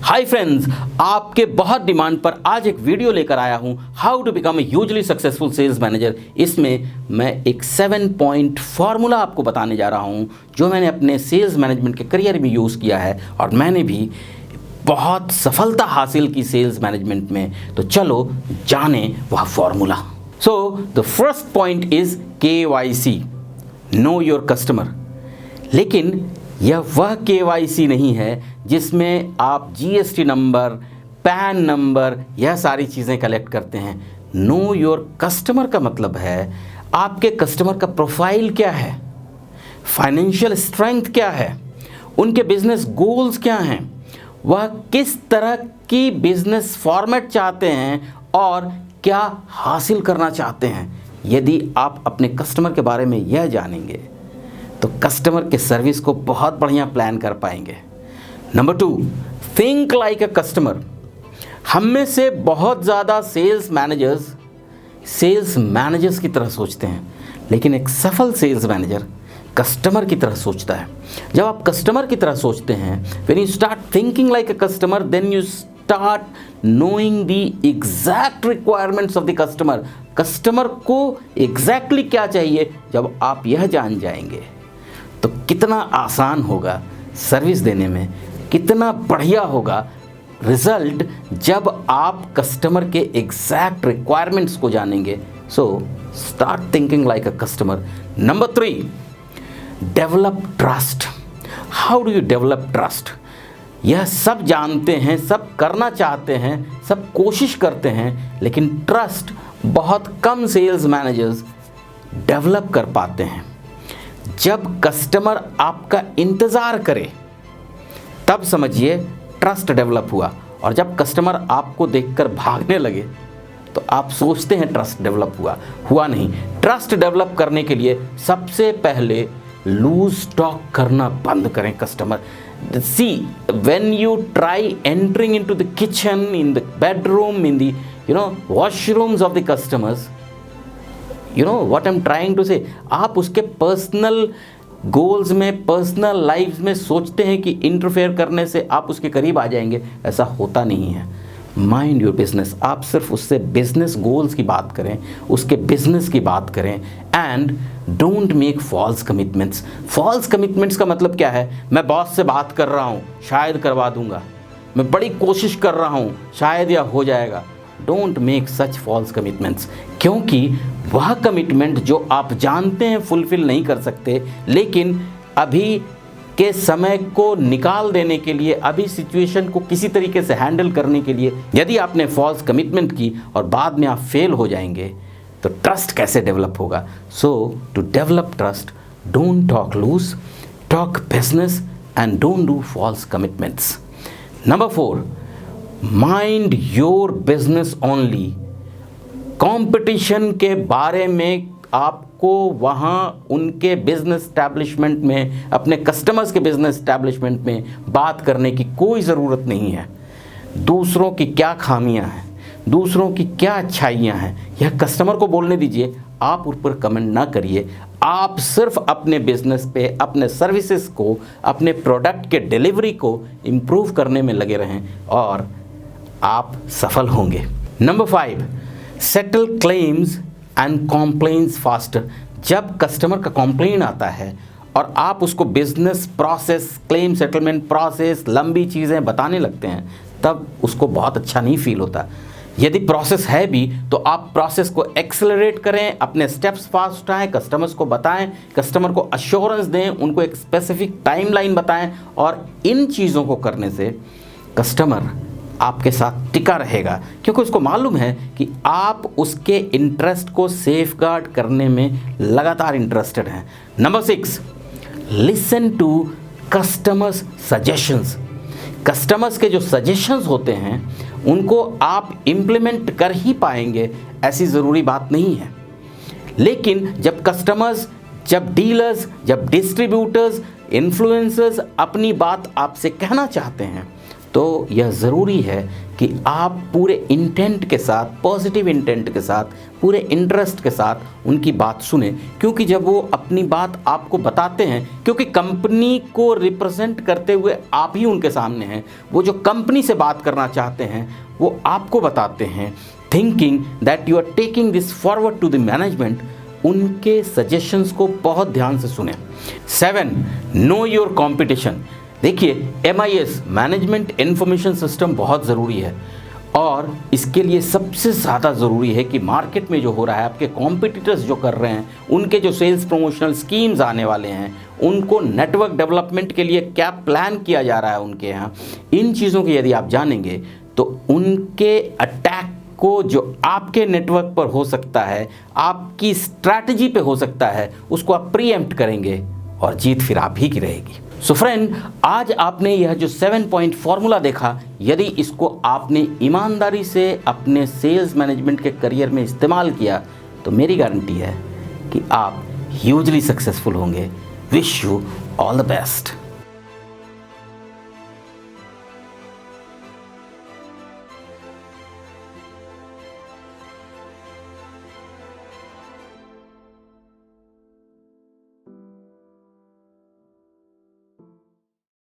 Hi friends, आपके बहुत demand पर आज एक वीडियो लेकर आया हूं, how to become a hugely successful sales manager. इसमें मैं एक 7 पॉइंट फार्मूला आपको बताने जा रहा हूं जो मैंने अपने सेल्स मैनेजमेंट के करियर में यूज़ किया है और मैंने भी बहुत सफलता हासिल की सेल्स मैनेजमेंट में। तो चलो जाने वह formula. So the first point is KYC, know your customer. लेकिन यह वह KYC नहीं है जिसमें आप GST नंबर, पैन नंबर, यह सारी चीज़ें कलेक्ट करते हैं। नो योर कस्टमर का मतलब है आपके कस्टमर का प्रोफाइल क्या है, फाइनेंशियल स्ट्रेंथ क्या है, उनके बिजनेस गोल्स क्या हैं, वह किस तरह की बिजनेस फॉर्मेट चाहते हैं और क्या हासिल करना चाहते हैं। यदि आप अपने कस्टमर के बारे में यह जानेंगे तो कस्टमर के सर्विस को बहुत बढ़िया प्लान कर पाएंगे। Number 2, think like a customer. हम में से बहुत ज़्यादा सेल्स मैनेजर्स की तरह सोचते हैं, लेकिन एक सफल सेल्स मैनेजर कस्टमर की तरह सोचता है। जब आप कस्टमर की तरह सोचते हैं, when you start thinking like a customer, then you start knowing the exact requirements of the customer. Customer को एग्जैक्टली क्या चाहिए, जब आप यह जान जाएंगे तो कितना आसान होगा सर्विस देने में, कितना बढ़िया होगा रिजल्ट जब आप कस्टमर के एग्जैक्ट रिक्वायरमेंट्स को जानेंगे। So start thinking like a customer. Number 3, develop trust. How do you develop trust? यह सब जानते हैं, सब करना चाहते हैं, सब कोशिश करते हैं, लेकिन ट्रस्ट बहुत कम सेल्स मैनेजर्स डेवलप कर पाते हैं। जब कस्टमर आपका इंतज़ार करे तब समझिए ट्रस्ट डेवलप हुआ, और जब कस्टमर आपको देखकर भागने लगे तो आप सोचते हैं ट्रस्ट डेवलप हुआ नहीं। ट्रस्ट डेवलप करने के लिए सबसे पहले लूज टॉक करना बंद करें customer. See, when you try entering into the kitchen, in the bedroom, in the washrooms of the customers, what I'm trying to say, आप उसके पर्सनल गोल्स में, पर्सनल लाइफ में सोचते हैं कि इंटरफेयर करने से आप उसके करीब आ जाएंगे। ऐसा होता नहीं है। Mind your business. आप सिर्फ उससे बिजनेस गोल्स की बात करें, उसके बिजनेस की बात करें, and don't make false commitments. False commitments का मतलब क्या है? मैं बॉस से बात कर रहा हूँ, शायद करवा दूंगा, मैं बड़ी कोशिश कर रहा हूँ, शायद यह हो जाएगा। Don't make such false commitments, क्योंकि वह कमिटमेंट जो आप जानते हैं फुलफिल नहीं कर सकते, लेकिन अभी के समय को निकाल देने के लिए, अभी सिचुएशन को किसी तरीके से हैंडल करने के लिए यदि आपने फॉल्स कमिटमेंट की और बाद में आप फेल हो जाएंगे तो ट्रस्ट कैसे डेवलप होगा? So to develop trust, don't talk loose, talk business and don't do false commitments. Number 4, mind your business only. Competition के बारे में आपको वहाँ उनके बिजनेस एस्टैब्लिशमेंट में, अपने कस्टमर्स के बिजनेस एस्टैब्लिशमेंट में बात करने की कोई ज़रूरत नहीं है। दूसरों की क्या खामियां हैं, दूसरों की क्या अच्छाइयाँ हैं, यह कस्टमर को बोलने दीजिए। आप उस पर कमेंट ना करिए। आप सिर्फ अपने बिजनेस पे, अपने सर्विसेज को, अपने प्रोडक्ट के डिलीवरी को इम्प्रूव करने में लगे रहें और आप सफल होंगे। Number 5, settle claims and complaints faster. जब कस्टमर का कॉम्प्लेन आता है और आप उसको business process, claim settlement process, लंबी चीज़ें बताने लगते हैं, तब उसको बहुत अच्छा नहीं फील होता। यदि प्रोसेस है भी तो आप प्रोसेस को एक्सेलरेट करें, अपने स्टेप्स फास्ट उठाएं, कस्टमर्स को बताएं, कस्टमर को अश्योरेंस दें, उनको एक स्पेसिफिक टाइमलाइन बताएं, और इन चीज़ों को करने से कस्टमर आपके साथ टिका रहेगा, क्योंकि उसको मालूम है कि आप उसके इंटरेस्ट को सेफगार्ड करने में लगातार इंटरेस्टेड हैं। Number 6, listen to customers suggestions. Customers के जो सजेशंस होते हैं उनको आप इम्प्लीमेंट कर ही पाएंगे ऐसी ज़रूरी बात नहीं है, लेकिन जब कस्टमर्स, जब डीलर्स, जब डिस्ट्रीब्यूटर्स, इन्फ्लुएंसर्स अपनी बात आपसे कहना चाहते हैं तो यह ज़रूरी है कि आप पूरे इंटेंट के साथ, पॉजिटिव इंटेंट के साथ, पूरे इंटरेस्ट के साथ उनकी बात सुने, क्योंकि जब वो अपनी बात आपको बताते हैं, क्योंकि कंपनी को रिप्रेजेंट करते हुए आप ही उनके सामने हैं, वो जो कंपनी से बात करना चाहते हैं वो आपको बताते हैं, thinking that you are taking this forward to the management, उनके सजेशंस को बहुत ध्यान से सुने। 7, नो योर कंपटीशन। देखिए, MIS, मैनेजमेंट इन्फॉर्मेशन सिस्टम, बहुत ज़रूरी है और इसके लिए सबसे ज़्यादा ज़रूरी है कि मार्केट में जो हो रहा है, आपके कॉम्पिटिटर्स जो कर रहे हैं, उनके जो सेल्स प्रमोशनल स्कीम्स आने वाले हैं, उनको नेटवर्क डेवलपमेंट के लिए क्या प्लान किया जा रहा है उनके यहाँ, इन चीज़ों को यदि आप जानेंगे तो उनके अटैक को जो आपके नेटवर्क पर हो सकता है, आपकी स्ट्रैटेजी पे हो सकता है, उसको आप प्रीएम्प्ट करेंगे और जीत फिर आप ही की रहेगी। सो फ्रेंड, आज आपने यह जो 7 पॉइंट फॉर्मूला देखा, यदि इसको आपने ईमानदारी से अपने सेल्स मैनेजमेंट के करियर में इस्तेमाल किया तो मेरी गारंटी है कि आप ह्यूजली सक्सेसफुल होंगे। Wish you all the best.